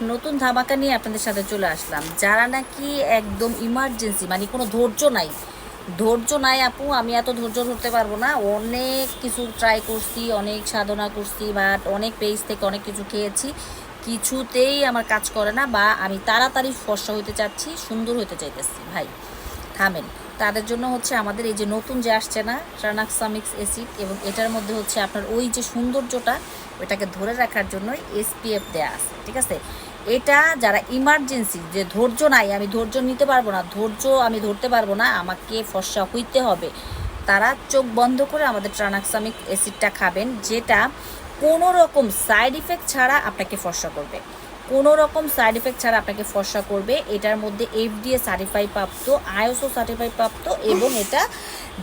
নতুন ধামাকা নিয়ে আপনাদের সাথে চলে আসলাম। যারা নাকি একদম ইমার্জেন্সি, মানে কোনো ধৈর্য নাই আপু, আমি এত ধৈর্য ধরতে পারবো না, অনেক কিছু ট্রাই করছি, অনেক সাধনা করছি, বাট অনেক পেজ থেকে অনেক কিছু খেয়েছি, কিছুতেই আমার কাজ করে না, বা আমি তাড়াতাড়ি ফর্সা হইতে চাচ্ছি, সুন্দর হইতে চাইতেছি, ভাই থামেন। তাদের জন্য হচ্ছে আমাদের এই যে নতুন যে আসছে না ট্রানাক্সামিক্স অ্যাসিড, এবং এটার মধ্যে হচ্ছে আপনার ওই যে সৌন্দর্যটা ওইটাকে ধরে রাখার জন্য এসপিএফ দেওয়া আছে, ঠিক আছে। এটা যারা ইমার্জেন্সি, যে ধৈর্য নাই, আমি ধৈর্য নিতে পারবো না, আমি ধরতে পারবো না, আমাকে ফর্সা হইতে হবে, তারা চোখ বন্ধ করে আমাদের ট্রানাক্সামিক অ্যাসিডটা খাবেন, যেটা কোনো রকম সাইড ইফেক্ট ছাড়া আপনাকে ফর্সা করবে, কোনো রকম সাইড ইফেক্ট ছাড়া আপনাকে ফর্সা করবে। এটার মধ্যে এফডিএ সার্টিফাই প্রাপ্ত, আইএসও সার্টিফাই প্রাপ্ত, এবং এটা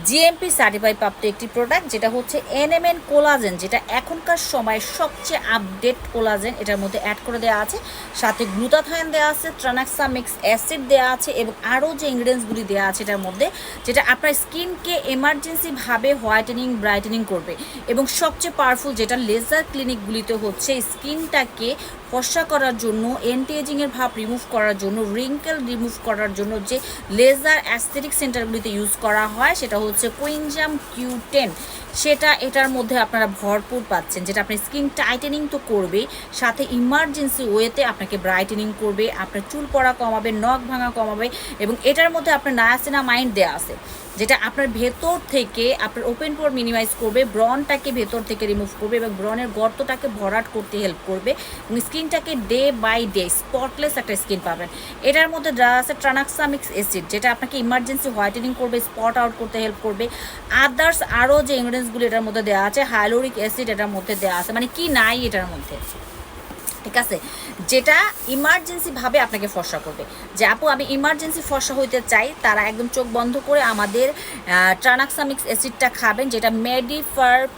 জিএমপি সার্টিফাই প্রাপ্ত একটি প্রোডাক্ট, যেটা হচ্ছে এনএমএন কোলাজেন, যেটা এখনকার সময় সবচেয়ে আপডেট কোলাজেন এটার মধ্যে অ্যাড করে দেওয়া আছে, সাথে গ্লুটাথায়ন দেওয়া আছে, ট্রানাক্সামিক্স অ্যাসিড দেওয়া আছে, এবং আরও যে ইনগ্রিডিয়েন্টসগুলি দেওয়া আছে এটার মধ্যে, যেটা আপনার স্কিনকে এমার্জেন্সিভাবে হোয়াইটেনিং ব্রাইটেনিং করবে, এবং সবচেয়ে পাওয়ারফুল যেটা লেজার ক্লিনিকগুলিতে হচ্ছে স্কিনটাকে ফর্সা করার জন্য, অ্যান্টি এজিংয়ের ভাব রিমুভ করার জন্য, রিঙ্কেল রিমুভ করার জন্য যে লেজার অ্যাস্থেটিক সেন্টারগুলিতে ইউজ করা হয় সেটা হচ্ছে কোয়েনজাম Q10, সেটা এটার মধ্যে আপনারা ভরপুর পাচ্ছেন, যেটা আপনার স্কিন টাইটেনিং তো করবে, সাথে ইমার্জেন্সি ওয়েতে আপনাকে ব্রাইটেনিং করবে, আপনার চুল পড়া কমাবে, নখ ভাঙা কমাবে, এবং এটার মধ্যে আপনার নায়াসিনামাইড দেওয়া আছে, যেটা আপনার ভেতর থেকে আপনার ওপেন পোর মিনিমাইজ করবে, ব্রনটাকে ভেতর থেকে রিমুভ করবে, এবং ব্রনের গর্তটাকে ভরাট করতে হেল্প করবে, এবং স্কিনটাকে ডে বাই ডে স্পটলেস একটা স্কিন পাবেন। এটার মধ্যে দেওয়া আছে ট্রানাক্সামিক্স অ্যাসিড, যেটা আপনাকে ইমার্জেন্সি হোয়াইটেনিং করবে, স্পট আউট করতে হেল্প করবে। আদার্স আরও যে ইনগ্রিডিয়েন্টসগুলো এটার মধ্যে দেওয়া আছে, হাইলোরিক অ্যাসিড এটার মধ্যে দেওয়া আছে, মানে কি নাই এটার মধ্যে, ঠিক আছে, যেটা ইমার্জেন্সিভাবে আপনাকে ফর্সা করবে। যে আপু আমি ইমার্জেন্সি ফর্সা হইতে চাই, তারা একদম চোখ বন্ধ করে আমাদের ট্রানাক্সামিক্স অ্যাসিডটা খাবেন, যেটা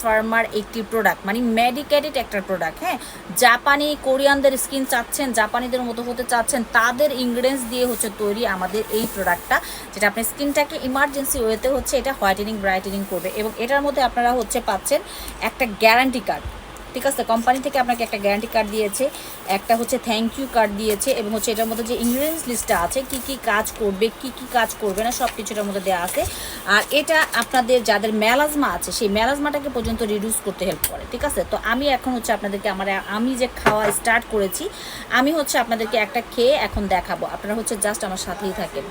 ফার্মার একটি প্রোডাক্ট, মানে মেডিকেটেড একটা প্রোডাক্ট। হ্যাঁ, জাপানি কোরিয়ানদের স্কিন চাচ্ছেন, জাপানিদের মতো হতে চাচ্ছেন, তাদের ইনগ্রিডিয়েন্টস দিয়ে হচ্ছে তৈরি আমাদের এই প্রোডাক্টটা, যেটা আপনার স্কিনটাকে ইমার্জেন্সি ওয়েতে হচ্ছে এটা হোয়াইটেনিং ব্রাইটেনিং করবে, এবং এটার মধ্যে আপনারা হচ্ছে পাচ্ছেন একটা গ্যারান্টি কার্ড, ঠিক আছে, কোম্পানি থেকে আপনাকে একটা গ্যারান্টি কার্ড দিয়েছে, একটা হচ্ছে থ্যাংক ইউ কার্ড দিয়েছে, এবং হচ্ছে এটার মধ্যে যে ইনগ্রিডিয়েন্টস লিস্টটা আছে, কি কি কাজ করবে, কি কি কাজ করবে না, সব কিছু এটার মধ্যে দেওয়া আছে। আর এটা আপনাদের যাদের মেলাজমা আছে সেই মেলাজমাটাকে পর্যন্ত রিডিউস করতে হেল্প করে, ঠিক আছে। তো আমি এখন হচ্ছে আপনাদেরকে আমি যে খাওয়া স্টার্ট করেছি, আমি হচ্ছে আপনাদেরকে একটা খেয়ে এখন দেখাবো, আপনারা হচ্ছে জাস্ট আমার সাথেই থাকেন।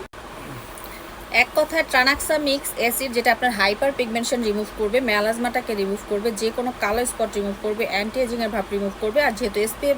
এক কথায় ট্রানাক্সামিক্স অ্যাসিড, যেটা আপনার হাইপার পিগমেন্টেশন রিমুভ করবে, মেলাজমাটাকে রিমুভ করবে, যে কোনো কালো স্পট রিমুভ করবে, অ্যান্টি এজিংয়ের ভাব রিমুভ করবে, আর যেহেতু এসপিএফ